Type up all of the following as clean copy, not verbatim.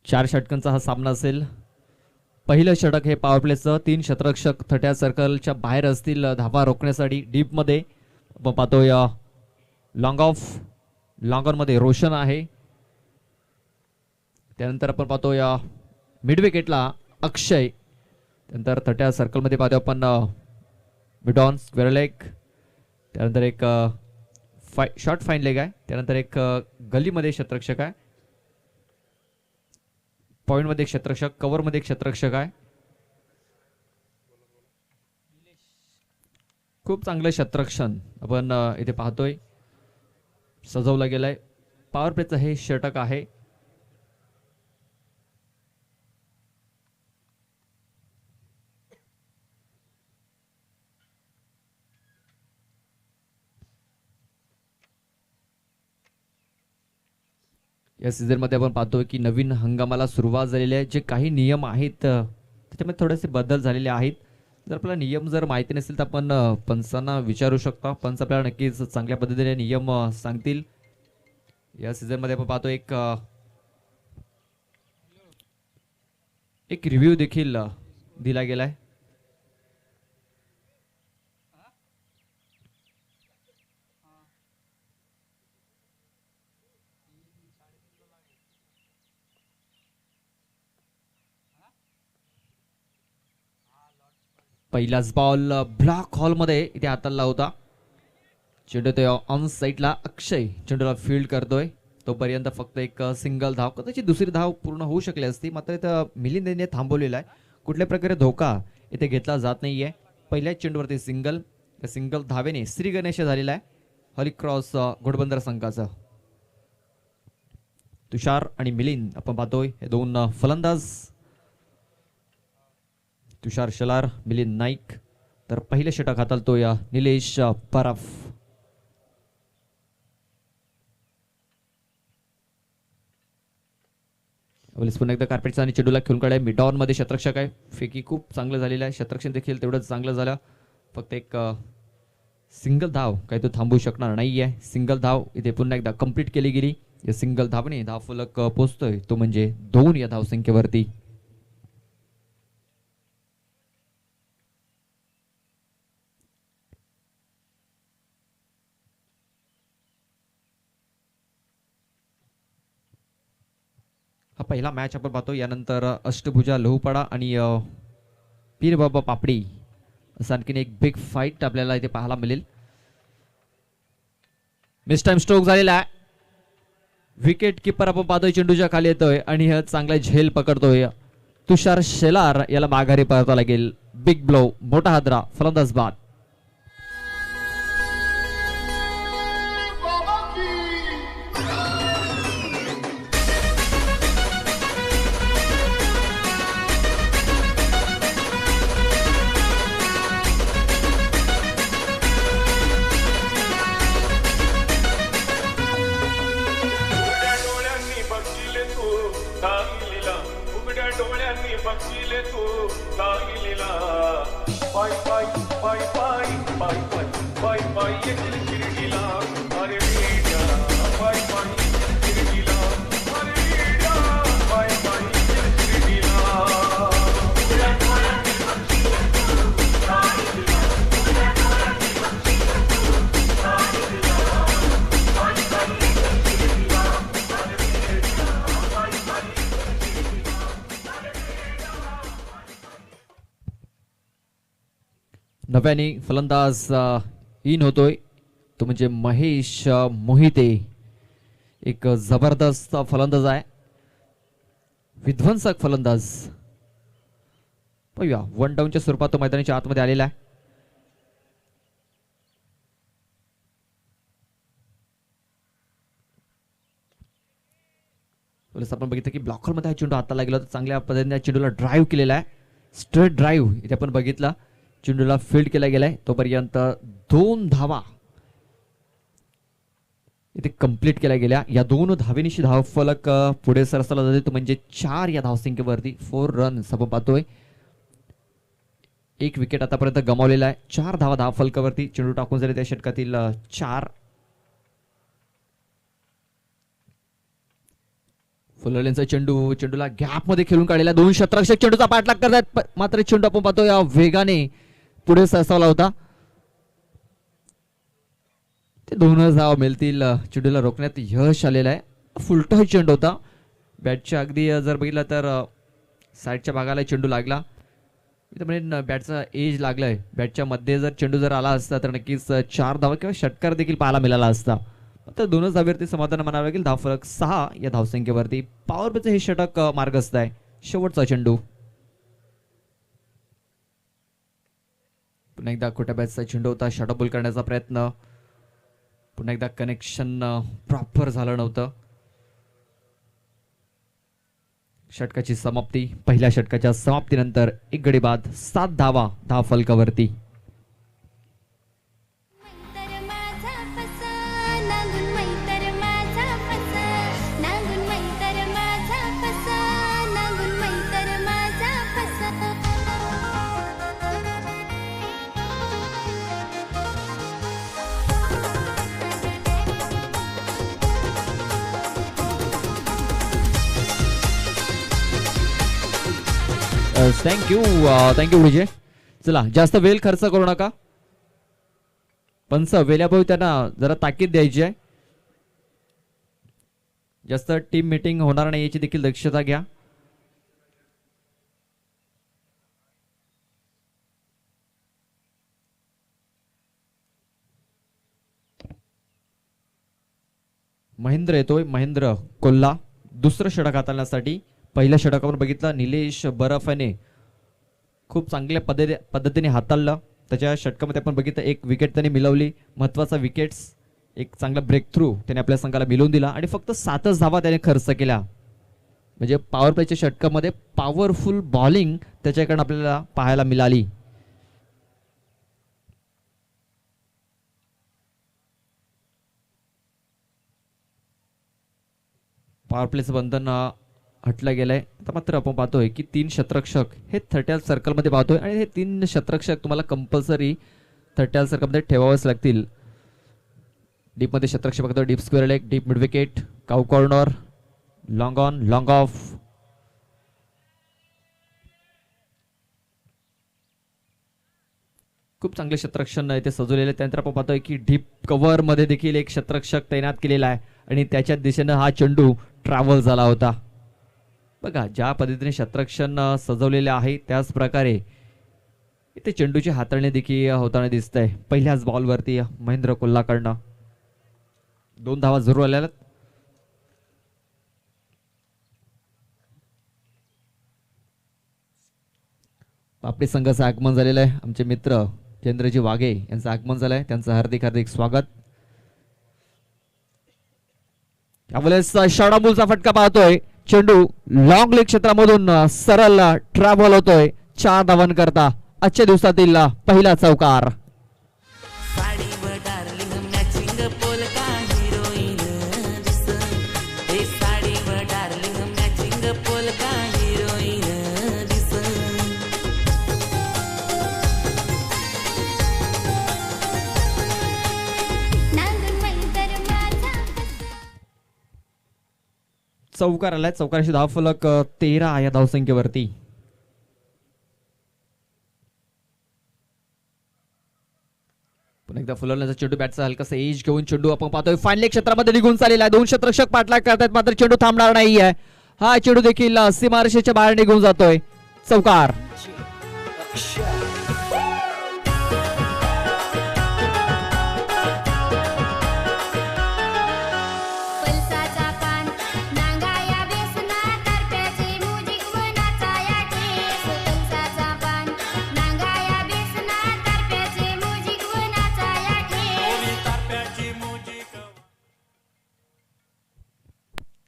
4 षटकांचा हा सामना असेल. पहिलं षटक हे पॉवर प्लेचं. 3 षटरक्षक 30 सर्कलच्या बाहेर असतील धावा रोखण्यासाठी. डीप मध्ये आपण पाहतोय लॉंग ऑफ. लॉंग ऑन मध्ये रोशन आहे. त्यानंतर आपण पाहतोय मिड विकेटला अक्षय. त्यानंतर 30 सर्कलमध्ये पाहतोय आपण मिड ऑन स्क्वेअर लेग. त्यानंतर एक शॉर्ट फाईन लेग आहे. त्यानंतर एक गलीमध्ये क्षेत्ररक्षक आहे. पॉइंट मध्ये एक क्षेत्ररक्षक, कव्हर मध्ये एक क्षेत्ररक्षक आहे. खूप चांगलं क्षेत्ररक्षण आपण इथे पाहतोय. सजवलं गेलंय. पॉवर प्लेचं हे षटक आहे. या सीझन मध्ये आपण पाहतोय की नवीन हंगामाला सुरुवात झालेली आहे. जे काही नियम आहेत त्याच्यामध्ये थोडेसे बदल झालेले आहेत. जर आपल्याला नियम जर माहिती नसेल तर आपण पंचांना विचारू शकता. पंच आपल्याला नक्कीच चांगल्या पद्धतीने नियम सांगतील. या सीझन मध्ये आपण पाहतो एक रिव्ह्यू देखील दिला गेलाय. पहिलाच बॉल ब्लॉक हॉल मध्ये इथे हाताला होता. चेंडू ते ऑन साईडला अक्षय चेंडूला फील्ड करतोय. तोपर्यंत फक्त एक सिंगल धाव, कदाचित दुसरी धाव पूर्ण होऊ शकली असती, मात्र इथं मिलिंदने थांबवलेला आहे. कुठल्या प्रकारे धोका इथे घेतला जात नाहीये. पहिल्याच चेंडूवरती सिंगल. त्या सिंगल धावेने श्री गणेश झालेला आहे हॉली क्रॉस घोडबंदर संघाचा. तुषार आणि मिलिंद आपण पाहतोय हे दोन फलंदाज. तुषार शलार, मिलिंद नाईक. तर पहिले षटक हाताळतो या निलेश परफ. पुन्हा एकदा कार्पेटचा आणि चेंडूला खेळून काढाय. मिडॉन मध्ये क्षेत्ररक्षक आहे. फेकी खूप चांगलं झालेलं आहे. क्षेत्ररक्षण देखील तेवढंच चांगलं झालं. फक्त एक सिंगल धाव काही तो थांबवू शकणार नाहीये. सिंगल धाव इथे पुन्हा एकदा कंप्लीट केली गेली. या सिंगल धावने धाव फलक पोहोचतोय तो म्हणजे 2 या धावसंख्येवरती. हा पहिला मॅच आपण पाहतो. यानंतर अष्टभुजा लोहपाडा आणि पीरबाबा पापडी असं आणखीन एक बिग फाईट आपल्याला इथे पाहायला मिळेल. मिस टाइम स्ट्रोक झालेला आहे. विकेट किपर आपण पाहतोय चेंडूच्या खाली येतोय आणि चांगला झेल पकडतोय. तुषार शेलार याला माघारी परतावा लागेल. बिग ब्लो, मोठा हादरा, फलंदाज बाद. नव्याने फलंदाज इन होतोय तो म्हणजे महेश मोहिते. एक जबरदस्त फलंदाज आहे, विध्वंसक फलंदाज. पाहूया वन डाऊनच्या स्वरूपात तो मैदानाच्या आतमध्ये आलेला आहे. आपण बघितलं की ब्लॉकर मध्ये हा चेंडू हाताला गेला तर चांगल्या पद्धतीने चेंडूला ड्राईव्ह केलेला आहे. स्ट्रेट ड्राईव्ह इथे आपण बघितला. चेंडूला फील्ड केला गेलाय. तोपर्यंत 2 धावा इथे कंप्लीट केल्या गेल्या. या 2 धावेनिशी धाव फलक पुढे सरसला जाते तो म्हणजे 4 या धावसंख्येवरती. 4 रन्स आपण पाहतोय. 1 विकेट आतापर्यंत गमावलेला आहे. 4 धावा धाव फलकावरती. चेंडू टाकून झाले त्या षटकातील 4. फुलरलेनचा चेंडूला गॅप मध्ये खेळून काढलेला, दोन शतरक्षक चेंडूचा पाठलाग करतात, मात्र चेंडू आपण पाहतो या वेगाने पुढे सरसावला होता. ते दोनच धावा मिळतील. चेंडूला रोखण्यात यश आलेलं आहे. फुलटॉस चेंडू होता. बॅटच्या अगदी जर बघितलं तर साईडच्या भागाला चेंडू लागला. म्हणजे बॅटचा एज लागलाय. बॅटच्या मध्ये जर चेंडू जर आला असता तर नक्कीच 4 धावा किंवा षटकार देखील पाहायला मिळाला असता. तर दोनच धाव्यावरती समाधान मानावं लागेल. धावफरक 6 या धावसंख्येवरती. पॉवर प्लेचं हे षटक मार्गस्थ आहे. शेवटचा चेंडू. पुन्हा एकदा खोट्या बॅटचा चेंडू होता. शॉर्ट बॉल करण्याचा प्रयत्न. पुन्हा एकदा कनेक्शन प्रॉपर झालं नव्हतं. षटकाची समाप्ती. पहिल्या षटकाच्या समाप्तीनंतर एक गडी बाद, 7 धावा धावफलकावरती. थँक्यू विजय. चला जास्त वेळ खर्च करू नका. पंच वेल्याभाऊ त्यांना जरा ताकीद द्यायची आहे. जास्त टीम मीटिंग होणार नाही याची देखील दक्षता घ्या. महेंद्र येतोय. महेंद्र कोल्हा दुसरं षटक हाताळण्यासाठी. पहिल्या षटकावर बघितलं निलेश बरफने खूप चांगल्या पद्धतीने हाताळलं. त्याच्या षटकामध्ये आपण बघितलं एक विकेट त्याने मिळवली. महत्वाचा विकेट्स, एक चांगला ब्रेक थ्रू त्याने आपल्या संघाला मिळवून दिला आणि फक्त 7च धावा त्याने खर्च केल्या. म्हणजे पॉवर प्लेच्या षटकामध्ये पॉवरफुल बॉलिंग त्याच्याकडून आपल्याला पाहायला मिळाली. पॉवर प्लेचं बंधन हटलं गेलंय. आता मात्र आपण पाहतोय की 3 शतरक्षक हे 30 सर्कलमध्ये पाहतोय आणि हे 3 शतरक्षक तुम्हाला कंपल्सरी 30 सर्कलमध्ये ठेवावेच लागतील. डीपमध्ये शतरक्षक बघतो. Deep square leg, deep mid wicket, cow corner, long on, long of. खूप चांगले शतरक्षण इथे सजवलेले. त्यानंतर आपण पाहतोय की डीप कव्हर मध्ये देखील एक शतरक्षक तैनात केलेला आहे आणि त्याच्या दिशेनं हा चेंडू ट्रॅव्हल झाला होता. बघा ज्या पद्धतीने शतरक्षण सजवलेले आहे त्याच प्रकारे इथे चेंडूची हाताळणी देखील होताना दिसतंय. पहिल्याच बॉलवरती महेंद्र कोल्हाकडनं 2 धावा जरूर आल्या. पापडी संघाचं आगमन झालेलं आहे. आमचे मित्र चंद्रजी वाघे यांचं आगमन झालंय. त्यांचं हार्दिक हार्दिक स्वागत. यावेळेस शॉर्टबॉलचा फटका पाहतोय. चेंडू लॉंग लेग क्षेत्रामधून सरळ ट्रॅव्हल होतोय 4 धावांकरता. आजच्या दिवसातील पहिला चौकार. चौकार आलाय. चौकाराशी धावफलक 13 या धावसंख्येवरती. पुन्हा एकदा फुलवण्याचा चेंडू बॅटचा हलकासा एज घेऊन चेंडू आपण पाहतोय फायनल क्षेत्रामध्ये निघून चाललेला आहे. 2 शतरक्षक पाठलाग करतात मात्र चेंडू थांबणार नाहीये. हा चेंडू देखील सीमारेषेच्या बाहेर निघून जातोय. चौकार.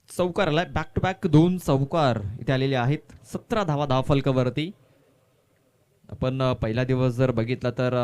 चौकार आलाय. बॅक टू बॅक 2 चौकार इथे आलेले आहेत. 17 धावा धावफलकावरती. आपण पहिला दिवस जर बघितला तर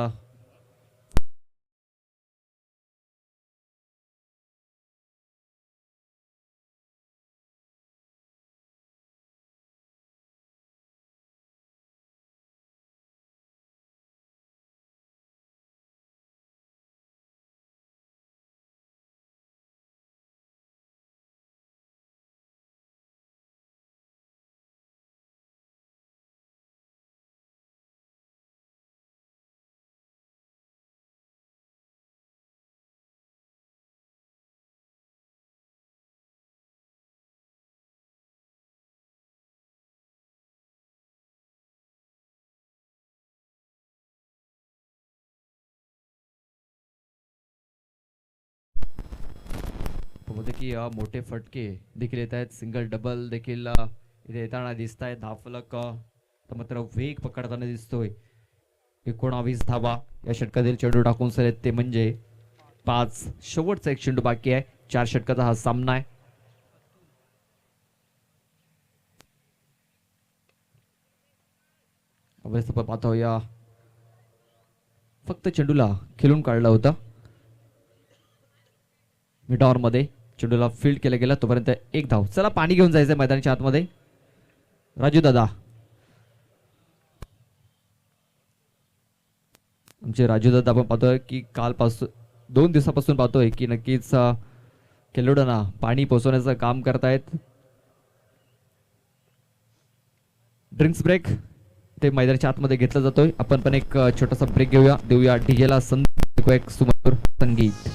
होते की मोठे फटके देखील येत आहेत. सिंगल डबल देखील इथे येताना दिसत आहेत. धावफलक मात्र वेग पकडताना दिसतोय. 19 धावा या षटकातील चेंडू टाकून सर ते म्हणजे 5. शेवटचा एक चेंडू बाकी आहे. 4 षटकाचा हा सामना आहे. आपण पाहतो या फक्त चेंडूला खेळून काढला होता. मिडॉर मध्ये चेंडूला फील्ड केला गेला तोपर्यंत 1 धाव. चला पाणी घेऊन जायचंय मैदानाच्या आतमध्ये. राजू दादा, आमचे राजू दादा आपण पाहतोय की कालपासून 2 दिवसापासून पाहतोय की नक्कीच खेळाडूंना पाणी पोहोचवण्याचं काम करतायत. ड्रिंक्स ब्रेक ते मैदानाच्या आतमध्ये घेतला जातोय. आपण पण एक छोटासा ब्रेक घेऊया. देऊया डीजेला एक सुमधुर संगीत.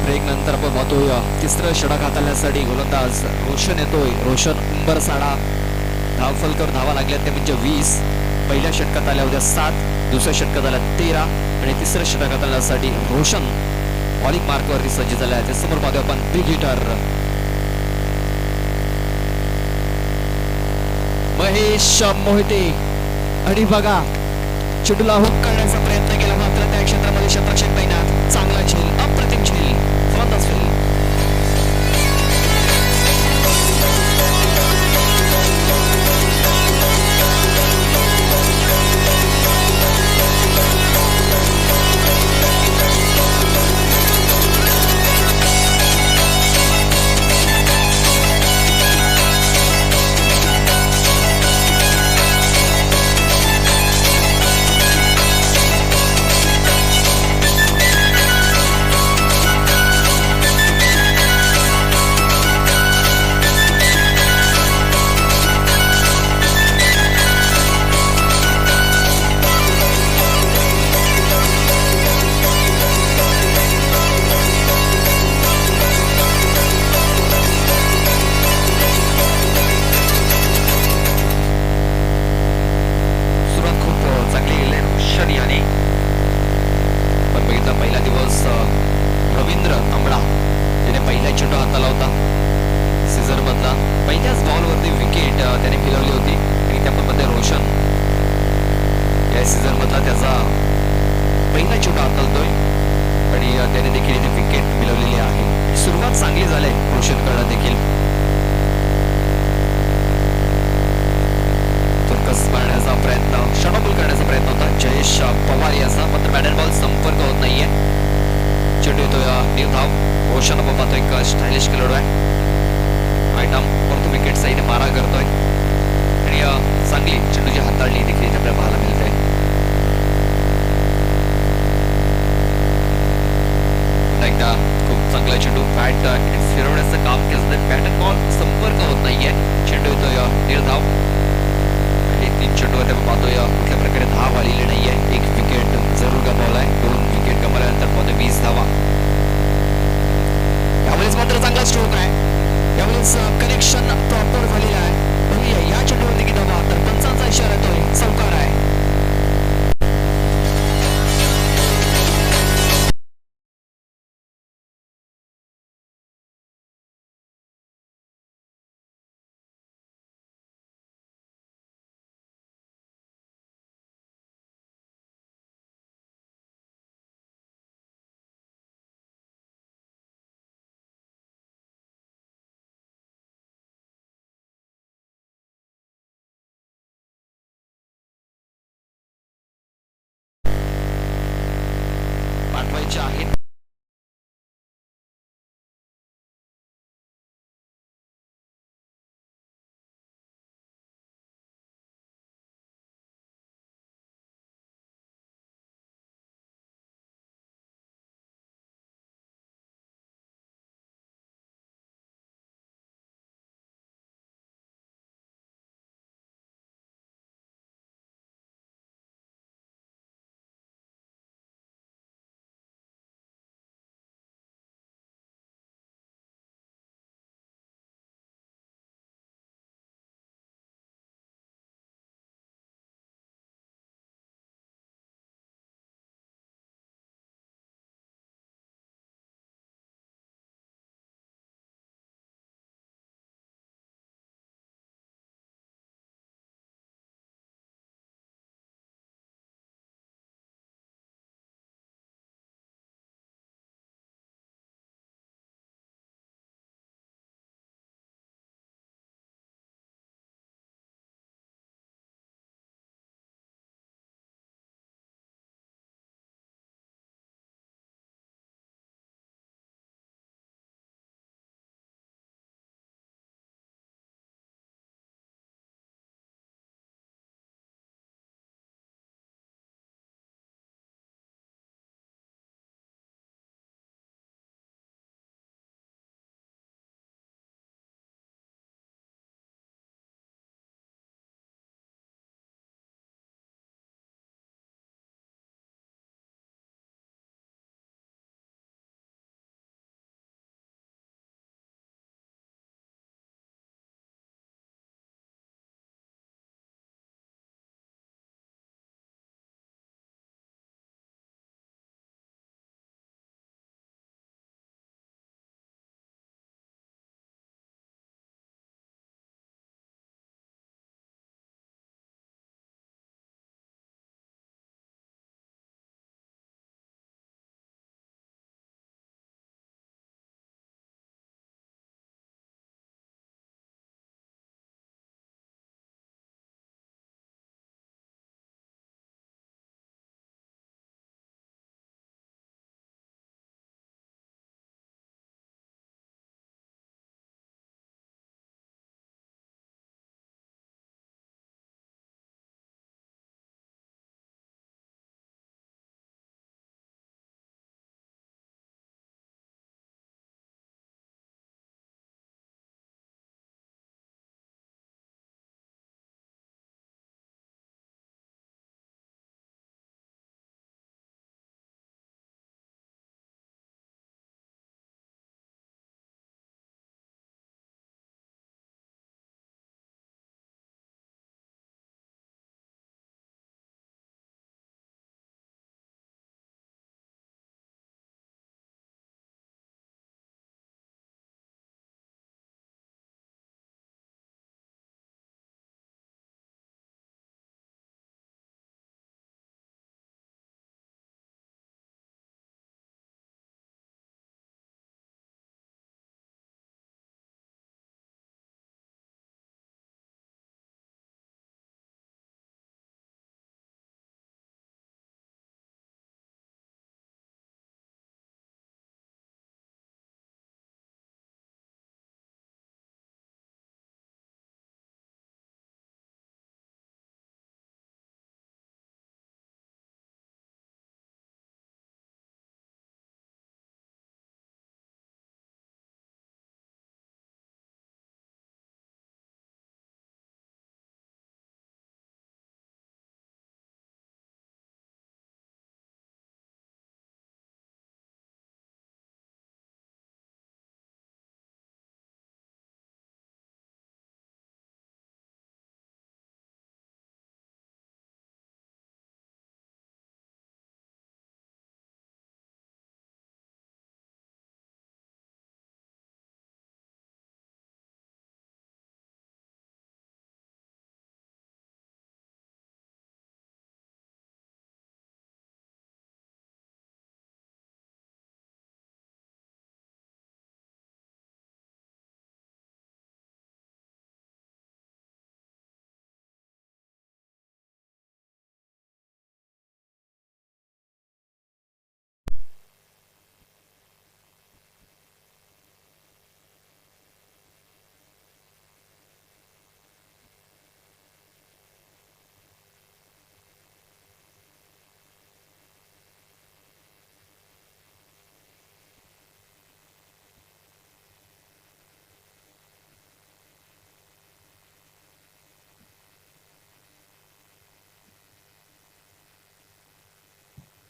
ब्रेक नंतर आपण पाहतोय तिसरं षटक हाताळण्यासाठी गोलंदाज रोशन येतोय. रोशन उंबरसाडा धावफलकर धावा लागल्या ते म्हणजे 20. पहिल्या षटकात आल्या होत्या 7, दुसऱ्या षटकात आल्या 13 आणि तिसऱ्या षटक हाताळण्यासाठी रोशन बॉलिंग मार्कवरती सज्ज झाला आहे. समोर पाहतोय आपण बिग हिटर महेश मोहिते. आणि बघा चेंडूला हुक करण्याचा प्रयत्न केला मात्र त्या क्षेत्रामध्ये क्षेत्ररक्षक तैनात. चांगला झेल, अप्रतिम झेल, फलंदाज फेल. फिरवण्याचं काम केलं तर बॅटन बॉल संपर्क होत नाहीये. चेंडू येतोय निर्धाव आणि 3 चेंडूवर आपण पाहतोय कुठल्या प्रकारे धाव आलेली नाहीये. एक विकेट जरूर गमावलाय. 2 विकेट गमावल्यानंतर पाहतोय 20 धावा. यावेळेस मात्र चांगला स्ट्रोक आहे. यावेळेस कनेक्शन प्रॉपर झालेलं आहे. या चेंडूवर देखील धावा तर पंचांचा इशारा येतोय, चौकार आहे.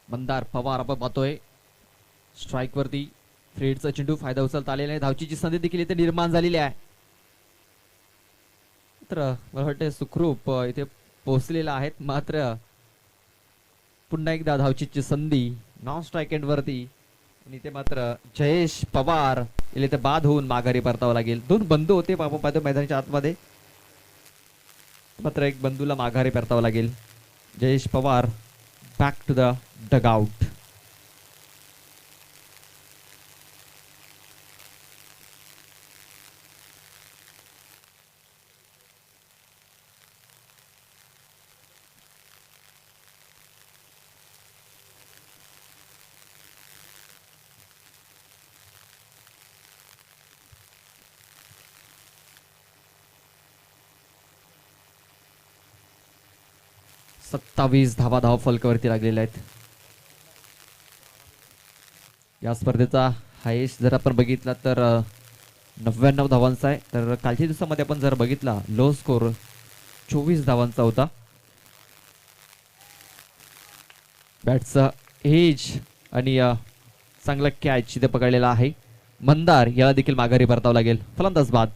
मंदार पवार आपण पाहतोय स्ट्राईक वरती. फ्रेडचा चेंडू फायदा उचलता आलेला आहे. धावचीची संधी देखील इथे निर्माण झालेली आहे. तर मला वाटतं सुखरूप इथे पोहोचलेला आहेत. मात्र पुन्हा एकदा धावचीची संधी नॉन स्ट्राईक एंड वरती आणि ते मात्र जयेश पवार इथे ते बाद होऊन माघारी परतावं लागेल. दोन बंधू होते आपण पाहतो मैदानाच्या आतमध्ये, मात्र एक बंधूला माघारी परतावं लागेल. Jayesh Pawar back to the dugout. सत्तावीस धावा धाव फलकावरती लागलेल्या आहेत. या स्पर्धेचा हायेस्ट जर आपण बघितला तर 99 धावांचा आहे. तर कालच्या दिवसामध्ये आपण जर बघितला लो स्कोर 24 धावांचा होता. बॅटचा एज आणि चांगला कॅच इथे पकडलेला आहे. मंदार याला देखील माघारी परतावं लागेल. फलंदाज बाद.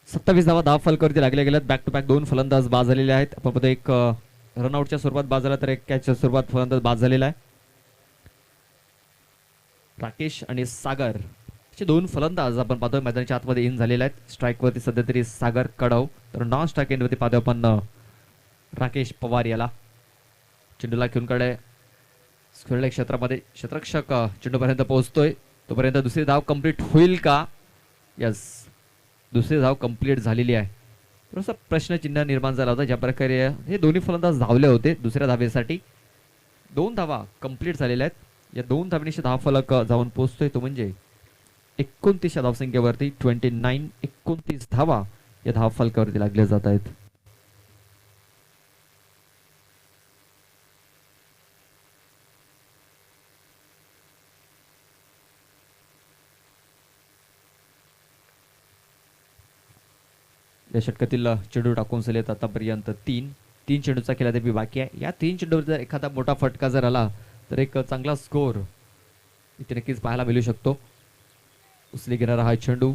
सत्तावीस धावा धाव फलकावरती लागल्या गेल्यात. बॅक टू बॅक दोन फलंदाज बाद झालेले आहेत. आपण बघतो एक रनआउटच्या स्वरूपात बाद झाला तर एक कॅचच्या स्वरूपात फलंदाज बाद झालेला आहे. राकेश आणि सागर असे दोन फलंदाज आपण पाहतोय मैदानाच्या आतमध्ये इन झालेले आहेत. स्ट्राईक वरती सध्या तरी सागर कडव, तर नॉन स्ट्राईक एंड वरती पाहतोय आपण राकेश पवार याला. चेंडूला घेऊन कडे खेळल्या क्षेत्रामध्ये क्षेत्ररक्षक चेंडूपर्यंत पोहोचतोय. तोपर्यंत दुसरी धाव कंप्लीट होईल का? यस, दुसरी धाव कंप्लीट झालेली आहे. थोडासा प्रश्नचिन्ह निर्माण झाला होता. ज्या प्रकारे हे दोन्ही फलंदाज धावले होते दुसऱ्या धावेसाठी. 2 धावा कंप्लीट झालेल्या आहेत. या 2 धावेनिशी धाव फलक जाऊन पोहोचतोय तो म्हणजे 29 या धावसंख्येवरती 29 धावा या धाव फलकावरती लागल्या जात आहेत. या षटकातील चेंडू टाकून झालेत आतापर्यंत 3 चेंडूचा खेळ अद्याप बाकी आहे. या 3 चेंडूवर जर एखादा मोठा फटका जर आला तर एक चांगला स्कोर इथे नक्कीच पाहायला मिळू शकतो. उचली घेणारा हा चेंडू,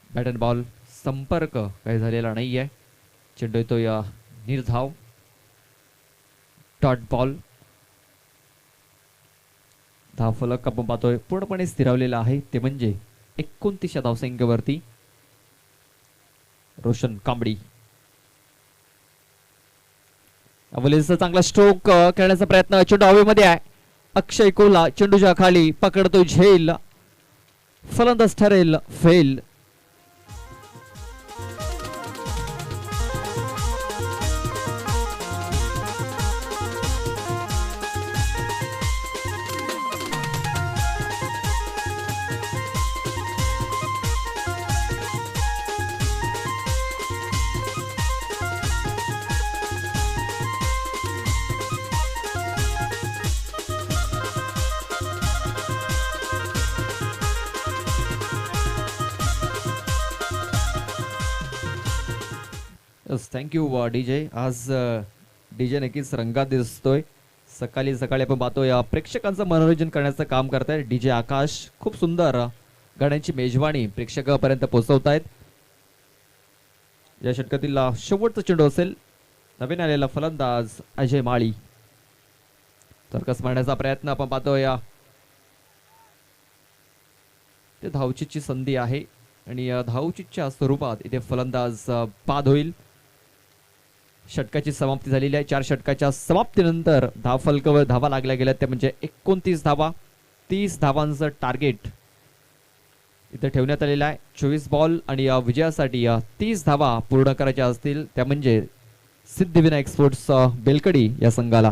बॅट अँड बॉल संपर्क काही झालेला नाहीये. चेंडू येतो या निर्धाव डॉट बॉल. धाव फलक आपण पाहतोय पूर्णपणे स्थिरावलेला आहे. ते म्हणजे 29 या धावसंख्येवरती रोशन कांबडी. अवलेचा चांगला स्ट्रोक खेळण्याचा प्रयत्न, चेंडू हवेमध्ये आहे. अक्षय कोला चेंडूच्या खाली पकडतो, झेल, फलंदाज ठरेल फेल. Thank you DJ. आज डीजे नक्कीच रंगात दिसतोय. सकाळी आपण पाहतोय प्रेक्षकांचं मनोरंजन करण्याचं काम करताय डीजे आकाश. खूप सुंदर गाण्यांची मेजवानी प्रेक्षकांपर्यंत पोहोचवतायत. या षटकातील शेवटचा चेंडू असेल. नवीन आलेला फलंदाज अजय माळी. तर्कस मारण्याचा प्रयत्न आपण पाहतोय. ते धावचीची संधी आहे आणि धावचीच्या स्वरूपात इथे फलंदाज बाद होईल. षटकाची समाप्ती झालेली आहे. 4 षटकाच्या समाप्तीनंतर धावफलकावर धावा लागल्या गेल्या त्या म्हणजे 29 धावा. 30 धावांचं टार्गेट इथे ठेवण्यात आलेलं आहे. 24 बॉल आणि या विजयासाठी 30 धावा पूर्ण करायच्या असतील त्या म्हणजे सिद्धिविनायक स्पोर्ट्स बेलकडी या संघाला.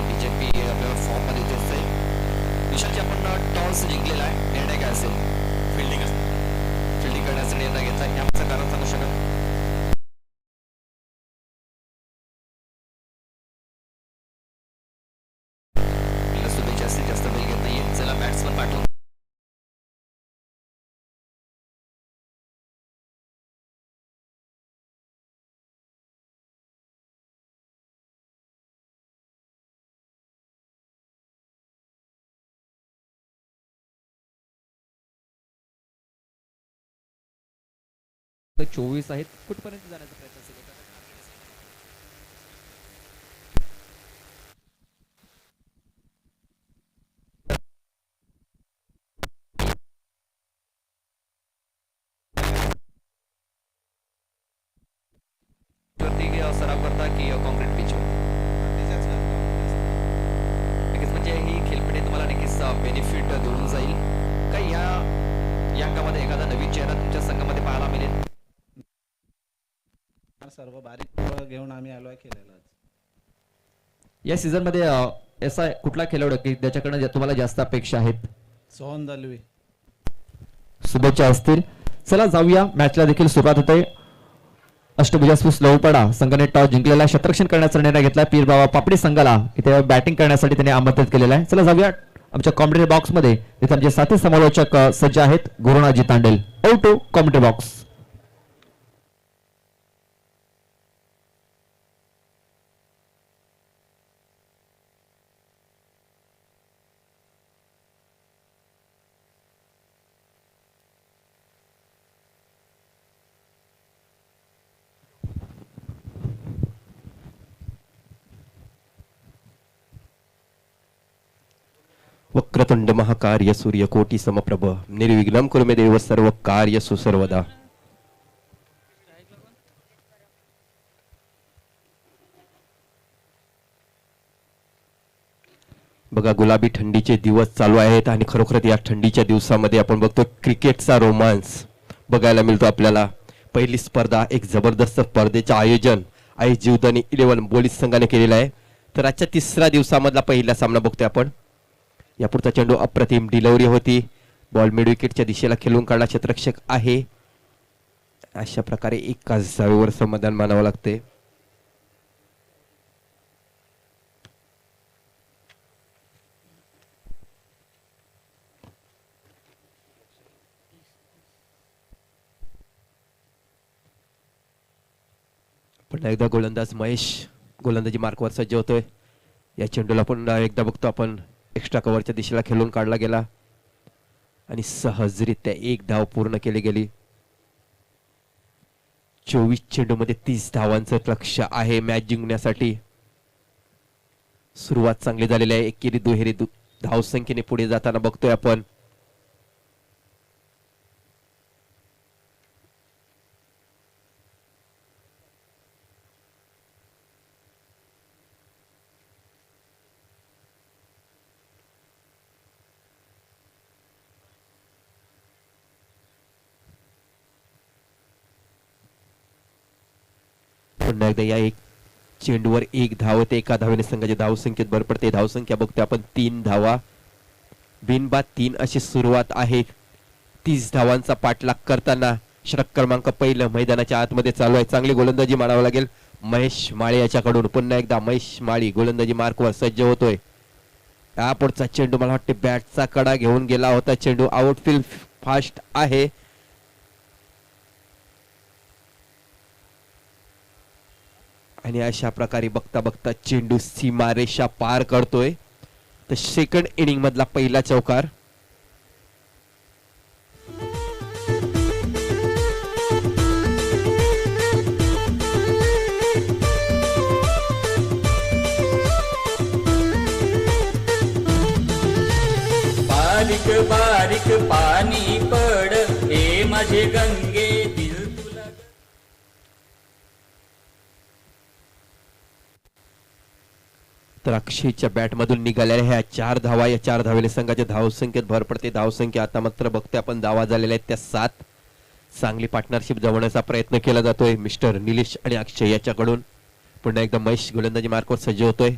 बीजेपी आपल्याला फॉर्म मध्ये दिसतंय. विशालजी आपण टॉस जिंकलेला आहे, निर्णय काय असेल? फिल्डिंग करण्याचा निर्णय घेतला, याचं कारण सांगू शकाल? जास्त वेळ घेता येईल. चला बॅट्समन पाठवून तर 24 आहेत. कुठपर्यंत जाण्याचा प्रयत्न असेल? सराव करता की कॉन्क्रीट पिचवर? नक्कीच, म्हणजे ही खेळपट्टी तुम्हाला नक्कीच बेनिफिट देऊन जाईल. काही या अंकामध्ये एखादा नवीन चेहरा तुमच्या संघामध्ये पाहायला मिळेल? सर्व बारीक घेऊन आम्ही आलोय खेळायला. या सीझन मध्ये असा कुठला खेळाडू की त्याच्याकडे तुम्हाला जास्त अपेक्षा आहेत? सोहन दलवी. शुभेच्छा असतील. चला जाऊया, मॅचला देखील सुरुवात होते. अष्टभुजा स्पोर्ट्स लवपडा संघाने टॉस जिंकलेला, क्षेत्ररक्षण करण्याचा निर्णय घेतला. पीर बाबा पापडी संघाला इथे बॅटिंग करण्यासाठी त्यांनी आमंत्रित केलेलं आहे. चला जाऊया आमच्या कॉमेंट्री बॉक्स मध्ये. इथे आमचे साथी समालोचक सज्ज आहेत. गुरुनाजी तांडेल. ओ टू कॉमेंट्री बॉक्स. वक्रतुंड महाकार्य सूर्यकोटी समप्रभ निर्विघ्नं कुरु मे देव सर्व कार्य सुसर्वदा. बघा, गुलाबी थंडीचे दिवस चालू आहेत आणि खरोखरच या थंडीच्या दिवसामध्ये आपण बघतो क्रिकेटचा रोमांस बघायला मिळतो आपल्याला. पहिली स्पर्धा एक जबरदस्त स्पर्धेचं आयोजन आहे जीवदानी 11 बोलीस संघाने केलेलं आहे. तर आजच्या तिसऱ्या दिवसामधला पहिला सामना बघतोय आपण. यापुढचा चेंडू अप्रतिम डिलिव्हरी होती. बॉल मिड विकेटच्या दिशेला खेळून काढला क्षेत्ररक्षक आहे. अशा प्रकारे एकाच धावेवर समाधान मानावं लागते. पुन्हा एकदा गोलंदाज महेश गोलंदाजी मार्कवर सज्ज होतोय. या चेंडूला पुन्हा एकदा बघतो आपण. एक्स्ट्रा कव्हरच्या दिशेला खेळून काढला गेला आणि सहजरित्या एक धाव पूर्ण केली गेली. 24 चेंडूमध्ये 30 धावांचं लक्ष्य आहे मॅच जिंकण्यासाठी. सुरुवात चांगली झालेली आहे. एकेरी दुहेरी धाव संख्येने पुढे जाताना बघतोय आपण. पुन्हा एकदा या एक चेंडूवर एक धाव होते. एका धावेने संघाच्या धावसंख्येत भर पडते. धावसंख्या बघतोय आपण 3 धावा. बिनबाद 3 अशी सुरुवात आहे. 30 धावांचा पाठलाग करताना षटक क्रमांक पहिलं मैदानाच्या आतमध्ये चालू आहे. चांगली गोलंदाजी मानावं लागेल महेश माळी याच्याकडून. पुन्हा एकदा महेश माळी गोलंदाजी मार्कवर सज्ज होतोय. या पुढचा चेंडू मला वाटते बॅटचा कडा घेऊन गेला होता. चेंडू आउटफील्ड फास्ट आहे. आणि अशा प्रकारे बघता बघता चेंडू सीमारेषा पार करतोय. तर सेकंड इनिंग मधला पहिला चौकार. बारीक बारीक पाणी पड हे माझे गंगे दिल तुला. तर अक्षयच्या बॅट मधून निघालेल्या ह्या 4 धावा. या 4 धावेने संघाच्या धावसंख्येत भर पडते. धावसंख्या आता मात्र बघतोय आपण धावा झालेल्या आहेत त्या 7. चांगली पार्टनरशिप जमवण्याचा प्रयत्न केला जातोय मिस्टर निलेश आणि अक्षय याच्याकडून. पुन्हा एकदा महेश गोलंदाजी मार्कवर सज्ज होतोय.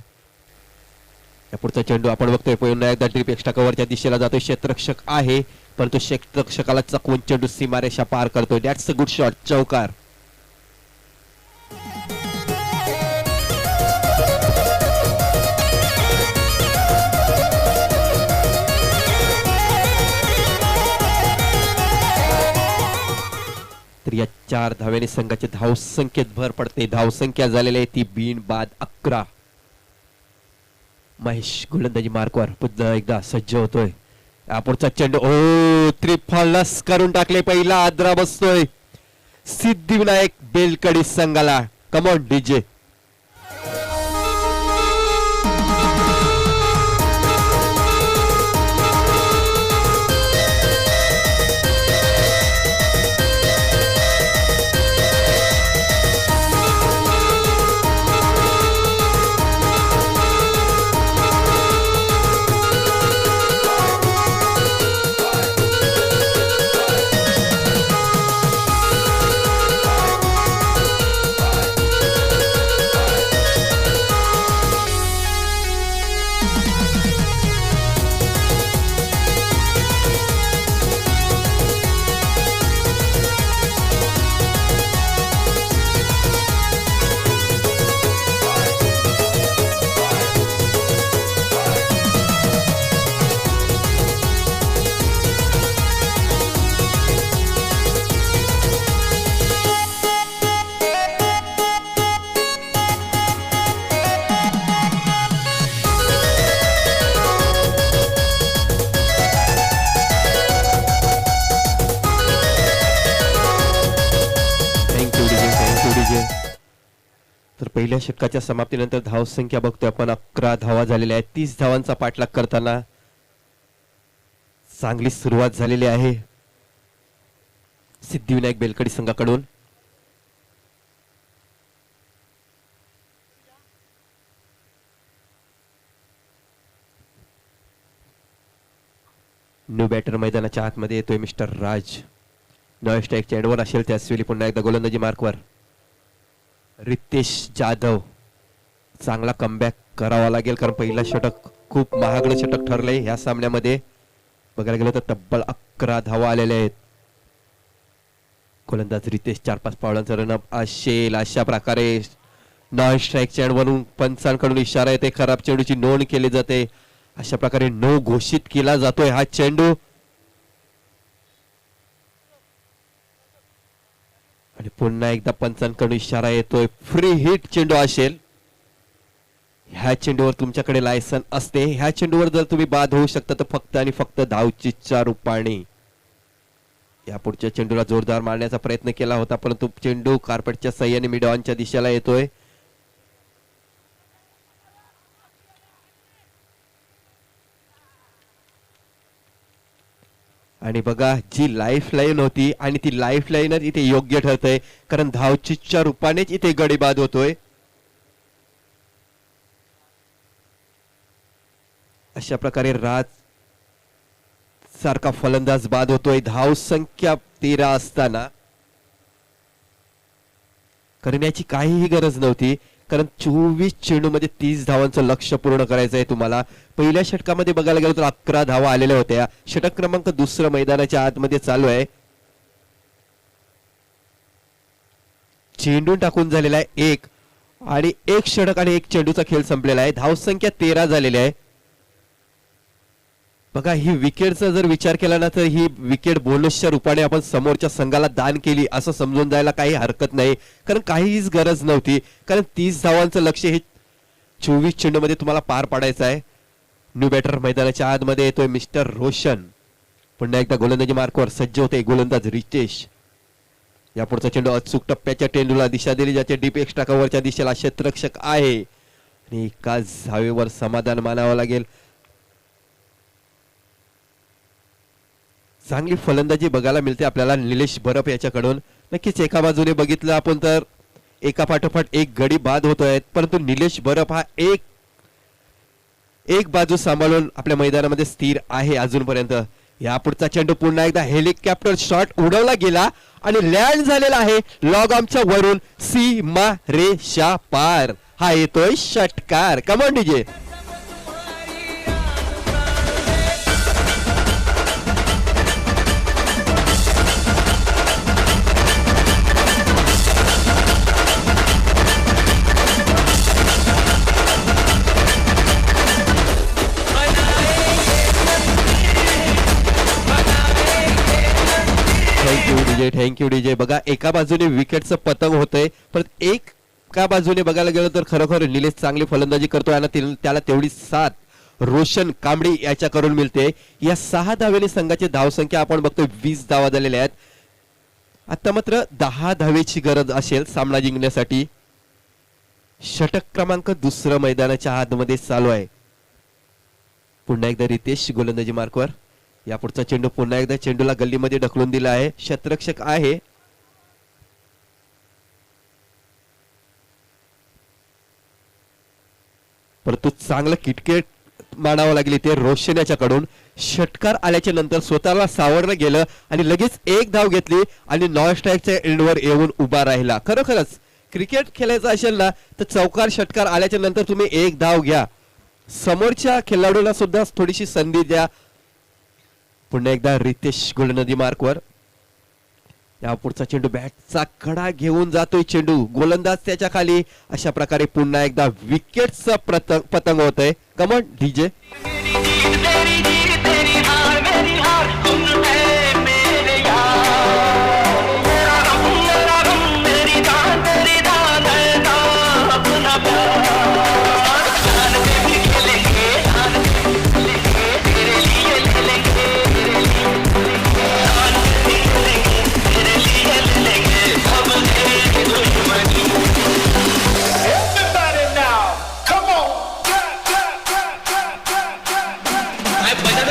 या पुढचा चेंडू आपण बघतोय. पुन्हा एकदा ड्रिप एक्स्ट्रा कव्हरच्या दिशेला जातोय. क्षेत्ररक्षक आहे परंतु क्षेत्ररक्षकाला चकवून चेंडू सीमारेषा पार करतोय. That's a good shot. चौकार. तर या 4 धावेने संघाच्या धावसंख्येत भर पडते. धावसंख्या झालेली आहे ती बिनबाद 11. महेश गोलंदाजी मार्कवर पुन्हा एकदा सज्ज होतोय. पुढचा चेंडू त्रिफॉलस करून टाकले. पहिला आद्रा बसतोय सिद्धिविनायक बेलकडी संघाला. Come on DJ. तर पहिल्या षटकाच्या समाप्तीनंतर धावसंख्या बघतोय आपण 11 धावा झालेल्या आहेत. 30 धावांचा पाठलाग करताना चांगली सुरुवात झालेली आहे सिद्धिविनायक बेलकडी संघाकडून. न्यू बॅटर मैदानाच्या आतमध्ये येतोय मिस्टर राज. नॉन स्ट्राईकच्या एंडवर असेल त्याच वेळी पुन्हा एकदा गोलंदाजी मार्कवर रितेश जाधव. चांगला कमबॅक करावा लागेल कारण पहिला षटक खूप महागडं षटक ठरलंय या सामन्यामध्ये. बघायला गेलं तर तब्बल 11 धावा आलेल्या आहेत. गोलंदाज रितेश 4-5 पावलांचा रनअप असेल. अशा प्रकारे नॉन स्ट्राईक चेंडवरून पंचांकडून इशारा येते, खराब चेंडूची नोंद केली जाते. अशा प्रकारे नो घोषित केला जातोय हा चेंडू. आणि पुन्हा एकदा पंचांकडून इशारा येतोय, फ्री हिट चेंडू असेल. ह्या चेंडूवर तुमच्याकडे लायसन असते. ह्या चेंडूवर जर तुम्ही बाद होऊ शकता तर फक्त आणि फक्त धावचीच्या रूपाने. या पुढच्या चेंडूला जोरदार मारण्याचा प्रयत्न केला होता परंतु चेंडू कार्पेटच्या सहाय्याने मिडऑनच्या दिशेला येतोय. आणि बघा जी लाईफ लाईन होती आणि ती लाईफ लाईनच इथे योग्य ठरतंय कारण धावचीच्या रूपानेच इथे गडी बाद होतोय. अशा प्रकारे राज सारखा फलंदाज बाद होतोय. धाव संख्या 13 असताना करण्याची काहीही गरज नव्हती कारण 24 चेंडू मध्ये 30 धावांचं लक्ष पूर्ण करायचं आहे तुम्हाला. पहिल्या षटकामध्ये बघायला गेलो तर 11 धावा आलेल्या होत्या. षटक क्रमांक दुसरं मैदानाच्या आतमध्ये चालू आहे. चेंडू टाकून झालेला आहे 1 आणि 1 षटक आणि 1 चेंडूचा खेळ संपलेला आहे. धावसंख्या 13 झालेली आहे. बघा ही विकेटचा जर विचार केला ना तर ही विकेट बोनसच्या रूपाने आपण समोरच्या संघाला दान केली असं समजून जायला काही हरकत नाही कारण काहीच गरज नव्हती कारण 30 धावांचं लक्ष हे 24 चेंडू मध्ये तुम्हाला पार पाडायचं आहे. न्यू बॅटर मैदानाच्या आतमध्ये येतोय मिस्टर रोशन. पुन्हा एकदा गोलंदाजी मार्कवर सज्ज होते गोलंदाज रितेश. या पुढचा चेंडू अचूक टप्प्याच्या चेंडूला दिशा दिली जाते. डीप एक्स्ट्रा कव्हरच्या दिशेला क्षेत्ररक्षक आहे आणि एकाच धावेवर समाधान मानावं लागेल. चांगली फलंदाजी बघायला मिळते आपल्याला निलेश बरप याच्याकडून. नक्कीच एका बाजूने बघितलं आपण तर एका पाठोपाठ एक गडी बाद होतोय परंतु निलेश बरप हा एक बाजू सांभाळून आपल्या मैदानामध्ये स्थिर आहे अजूनपर्यंत. या पुढचा चेंडू पुन्हा एकदा हेलिकॉप्टर शॉट उडवला गेला आणि लँड झालेला आहे लॉग आर्मच्या वरून सीमा रेषा पार. हा येतोय षटकार. Come on DJ. Thank you DJ. बघा एका बाजूने विकेटचं पतंग होतंय पण एका बाजूने बघायला गेलं तर खरोखर निलेश चांगली फलंदाजी करतोय आणि त्याला तेवढी साथ रोशन कांबडी याच्याकडून मिळते. या 6 धावेने संघाची धावसंख्या आपण बघतोय 20 धावा झालेल्या आहेत. आता मात्र 10 धावेची गरज असेल सामना जिंकण्यासाठी. षटक क्रमांक दुसरं मैदानाच्या आतमध्ये चालू आहे. पुन्हा एकदा रितेश गोलंदाजी मार्कवर. या पुढचा चेंडू पुन्हा एकदा चेंडूला गल्लीमध्ये ढकलून दिला आहे. क्षेत्ररक्षक आहे. परंतु चांगलं किटकेट मानावं लागली ते रोशन याच्याकडून. षटकार आल्याच्या नंतर स्वतःला सावरलं गेलं आणि लगेच 1 धाव घेतली आणि नॉन स्ट्राईकच्या एंडवर येऊन उभा राहिला. खरोखरच क्रिकेट खेळायचं असेल ना तर चौकार षटकार आल्याच्या नंतर तुम्ही 1 धाव घ्या. समोरच्या खेळाडूला सुद्धा थोडीशी संधी द्या. पुन्हा एकदा रितेश गोलंदाजी मार्कवर. या पुढचा चेंडू बॅटचा कडा घेऊन जातोय चेंडू. गोलंदाज त्याच्या खाली. अशा प्रकारे पुन्हा एकदा विकेटचा पतंग होतय. Come on DJ. बजाना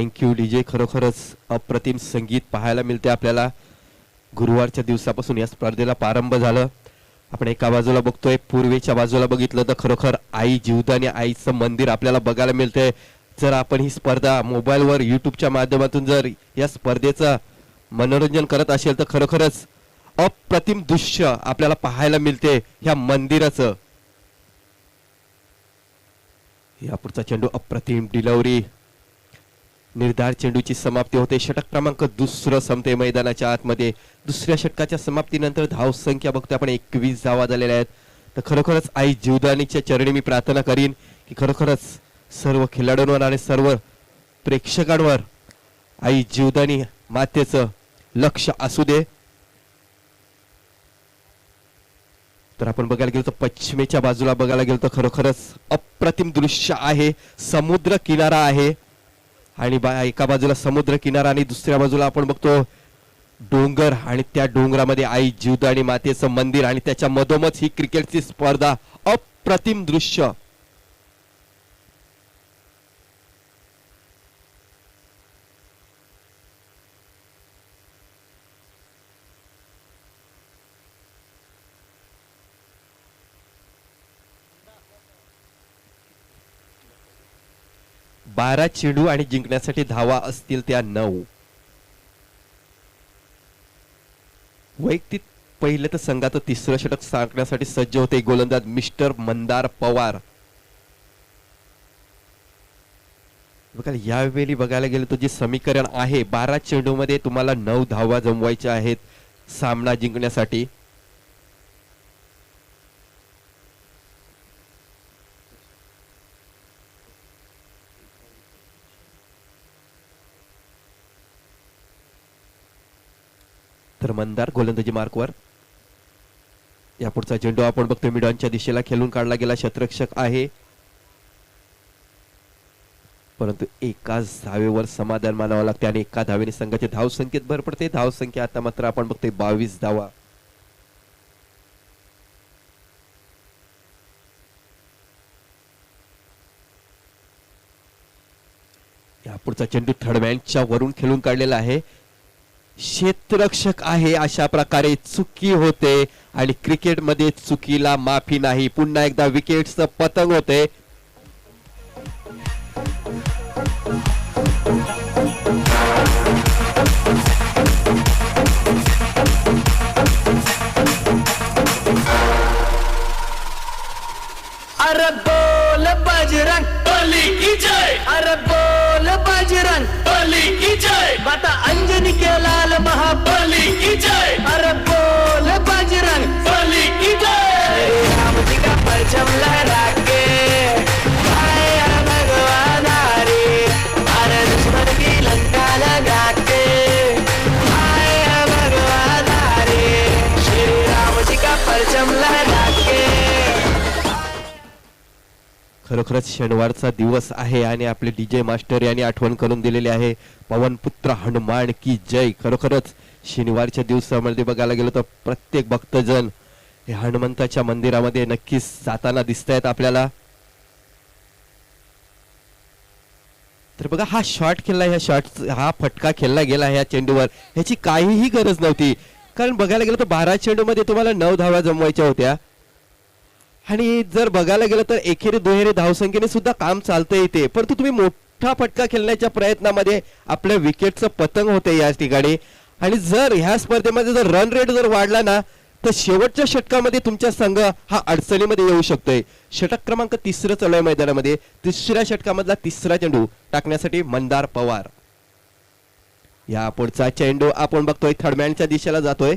थँक्यू डीजे. खरोखरच अप्रतिम संगीत पाहायला मिळते आपल्याला. गुरुवारच्या दिवसापासून या स्पर्धेला प्रारंभ झालं. आपण एका बाजूला बघतोय, पूर्वेच्या बाजूला बघितलं तर खरोखर आई जीवदानी आईचं मंदिर आपल्याला बघायला मिळतंय. जर आपण ही स्पर्धा मोबाईलवर युट्यूबच्या माध्यमातून जर या स्पर्धेचं मनोरंजन करत असेल तर खरोखरच अप्रतिम दृश्य आपल्याला पाहायला मिळते ह्या मंदिराचं. या पुढचा चेंडू अप्रतिम डिलिव्हरी. निर्धार चेंडूची समाप्ती होते. षटक क्रमांक दुसरं संपते मैदानाच्या आतमध्ये. दुसऱ्या षटकाच्या समाप्तीनंतर धाव संख्या बघतोय आपण 21 धावा झालेल्या आहेत. तर खरोखरच आई जीवदानीच्या चरणी मी प्रार्थना करीन की खरोखरच सर्व खेळाडूंवर आणि सर्व प्रेक्षकांवर आई जीवदानी मातेचं लक्ष असू दे. तर आपण बघायला गेलो तर पश्चिमेच्या बाजूला बघायला गेलो तर खरोखरच अप्रतिम दृश्य आहे. समुद्र किनारा आहे आणि एका बाजूला समुद्र किनारा आणि दुसऱ्या बाजूला आपण बघतो डोंगर आणि त्या डोंगरामध्ये आई जीवदानी मातेचं मंदिर आणि त्याच्या मधोमध ही क्रिकेटची स्पर्धा. अप्रतिम दृश्य. बारा चेंडू आणि जिंकण्यासाठी धावा असतील त्या 9. वैयक्तिक पहिलं तर संघाचं तिसरं षटक साधण्यासाठी सज्ज होते गोलंदाज मिस्टर मंदार पवार. बघा यावेळी बघायला गेलं तर जे समीकरण आहे 12 चेंडू मध्ये तुम्हाला 9 धावा जमवायच्या आहेत सामना जिंकण्यासाठी. तर मंदार गोलंदाजी मार्कवर. या पुढचा चेंडू आपण बघतोय मिडॉनच्या दिशेला खेळून काढला गेला. क्षेत्ररक्षक आहे परंतु एकाच धावेवर समाधान मानावं लागते आणि एका धावेने संघाचे धाव संख्येत भर पडते. धाव संख्या आता मात्र आपण बघतोय 22 धावा. या पुढचा चेंडू थर्डमॅनच्या वरून खेळून काढलेला आहे. क्षेत्ररक्षक आहे. अशा प्रकारे चुकी होते आणि क्रिकेटमध्ये चुकीला माफी नाही. पुन्हा एकदा विकेटचं पतंग होते. अरे बोल बजरंग बली की जय. अरे बोल बजरंग बली की जय. माता अंजनी के लाल महाबली की जय. अरे बोल बजरंग बली की जय. राम जी का परचम लहरा के आया भगवान हरे. अरे दुश्मन की लंका लगा के आया भगवान हरे. श्री राम जी का परचम लहरा के. खरोखरच शनिवारचा दिवस आहे आणि आपले डीजे मास्टर यांनी आठवण करून दिलेली आहे. पवनपुत्र हनुमान की जय. खरोखरच शनिवारच्या दिवसामध्ये बघायला गेलो तर प्रत्येक भक्तजन हे हनुमंताच्या मंदिरामध्ये नक्कीच जाताना दिसत आहेत आपल्याला. तर बघा हा शॉट खेळला, हा फटका खेळला गेला ह्या चेंडूवर. ह्याची काहीही गरज नव्हती कारण बघायला गेलं तर 12 चेंडू मध्ये तुम्हाला 9 धावा जमवायच्या होत्या आणि जर बघायला गेलं तर एकेरी दुहेरी धावसंख्येने सुद्धा काम चालतं येते. परंतु तुम्ही मोठा फटका खेळण्याच्या प्रयत्नामध्ये आपल्या विकेटचं पतंग होते या ठिकाणी. आणि जर ह्या स्पर्धेमध्ये जर रन रेट जर वाढला ना तर शेवटच्या षटकामध्ये तुमचा संघ हा अडचणीमध्ये येऊ शकतोय. षटक क्रमांक 3 चालू आहे मैदानामध्ये. तिसऱ्या षटकामधला तिसरा चेंडू टाकण्यासाठी मंदार पवार. या पुढचा चेंडू आपण बघतोय थर्डमॅनच्या दिशेला जातोय.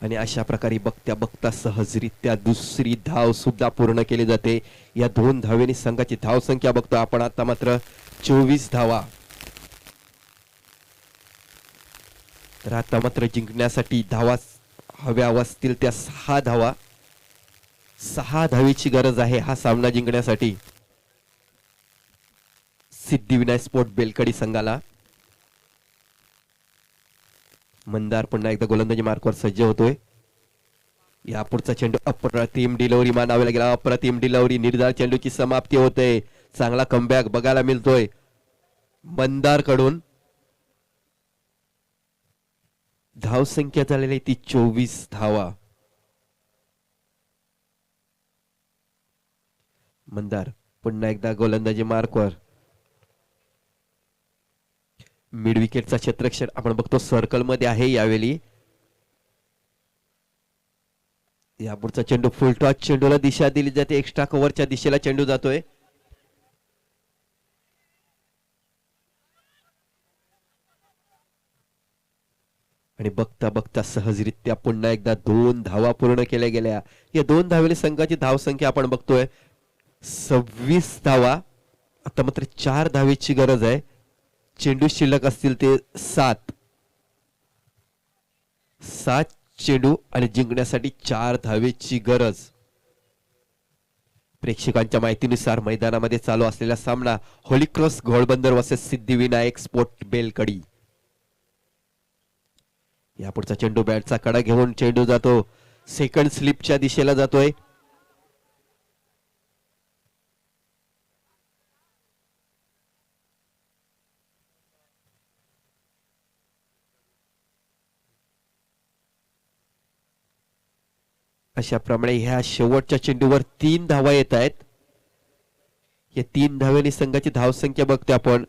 आणि अशा प्रकारे बघत्या बघता सहजरित्या दुसरी धाव सुद्धा पूर्ण केली जाते. या 2 धावेने संघाची धाव संख्या बघतो आपण आता मात्र 24 धावा. तर आता मात्र जिंकण्यासाठी धावा हव्या असतील त्या 6 धावा. 6 धावेची गरज आहे हा सामना जिंकण्यासाठी सिद्धिविनायक स्पोर्ट बेलकडी संघाला. मंदार पुन्हा एकदा गोलंदाजी मार्कवर सज्ज होतोय. या पुढचा चेंडू अप्रतिम डिलिव्हरी मानावी लागेल. अप्रतिम डिलिव्हरी, निर्धार चेंडूची समाप्ती होते. चांगला कमबॅक बघायला मिळतोय मंदार कडून. धावसंख्या झालेली ती 24 धावा. मंदार पुन्हा एकदा गोलंदाजी मार्कवर. मिड विकेटचा क्षेत्ररक्षण आपण बघतो सर्कल मध्ये आहे यावेळी. यापुढचा चेंडू फुल टॉस चेंडूला दिशा दिली जाते. एक्स्ट्रा कव्हरच्या दिशेला चेंडू जातोय. आणि बघता बघता सहजरित्या पुन्हा एकदा 2 धावा पूर्ण केल्या गेल्या. या 2 धावेली संघाची धावसंख्या आपण बघतोय 26 धावा. आता मात्र 4 धावेची गरज आहे. चेंडू शिल्लक असतील ते 7 चेंडू आणि जिंकण्यासाठी 4 धावेची गरज. प्रेक्षकांच्या माहितीनुसार मैदानामध्ये चालू असलेला सामना Holy Cross Ghodbunder versus Siddhivinayak sport बेलकडी. या पुढचा चेंडू बॅटचा कडा घेऊन चेंडू जातो सेकंड स्लिपच्या दिशेला जातोय. अशा प्रमाणे ह्या शेवटच्या चेंडूवर 3 धावा येत आहेत. या 3 धाव्यांनी संघाची धावसंख्या बघते आपण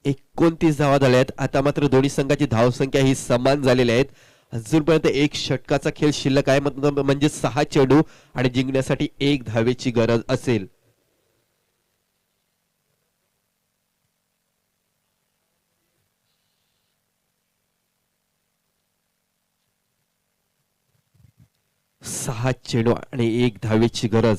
29 धावा झाल्या आहेत. आता मात्र दोन्ही संघाची धावसंख्या ही समान झालेली आहेत. अजूनपर्यंत 1 षटकाचा खेळ शिल्लक आहे. म्हणजे 6 चेंडू आणि जिंकण्यासाठी 1 धावेची गरज असेल. सहा चेंडू आणि 1 धावेची गरज.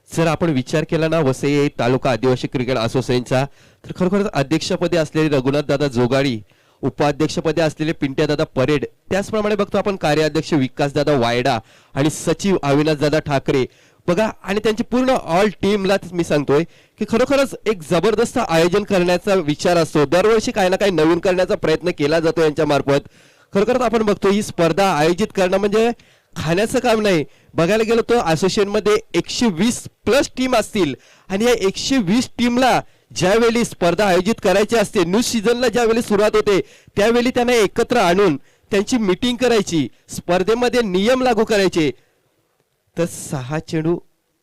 जर आपण विचार केला ना वसई तालुका आदिवासी क्रिकेट असोसिएशनचा, तर खरोखर अध्यक्षपदी असलेले रघुनाथ दादा जोगाडी, उपाध्यक्षपदी असलेले पिंट्या दादा परेड, त्याचप्रमाणे बघतो आपण कार्याध्यक्ष विकास दादा वायडा आणि सचिव अविनाश दादा ठाकरे बघा. आणि त्यांची पूर्ण ऑल टीमला मी सांगतोय की खरोखरच एक जबरदस्त आयोजन करण्याचा विचार असतो. दरवर्षी काही ना काही नवीन करण्याचा प्रयत्न केला जातो यांच्या मार्फत. खरोखरच आपण बघतो ही स्पर्धा आयोजित करणं म्हणजे खाण्याचं काम नाही. बघायला गेलो तर असोसिएशन मध्ये 120+ टीम असतील आणि या 120 टीमला ज्यावेळी स्पर्धा आयोजित करायची असते, न्यू सीझनला ज्यावेळी सुरुवात होते त्यावेळी त्यांना एकत्र आणून त्यांची मीटिंग करायची, स्पर्धेमध्ये नियम लागू करायचे. तर 6 चेंडू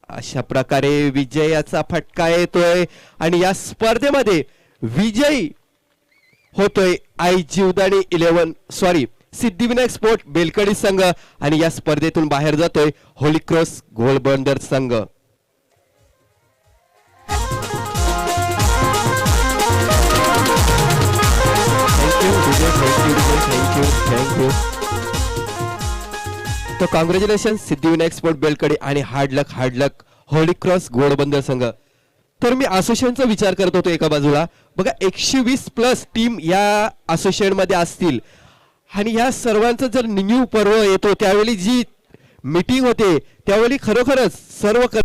अशा प्रकारे विजयाचा फटका येतोय आणि या स्पर्धेमध्ये विजयी होतोय सिद्धिविनायक स्पोर्ट बेलकडी संघ आणि या स्पर्धेतून बाहेर जातोय होली क्रॉस घोडबंदर संघ. थँक्यू. तो कॉंग्रॅच्युलेशन सिद्धिविनायक स्पोर्ट बेलकडी आणि हार्ड लक होली क्रॉस घोडबंदर संघ. तर मी असोसिएशनचा विचार करत होतो एका बाजूला बघा 120+ टीम या असोसिएशन मध्ये असतील आणि या सर्वांचं जर न्यू पर्व येतो त्यावेळी जी मीटिंग होते त्यावेळी खरोखरच सर्व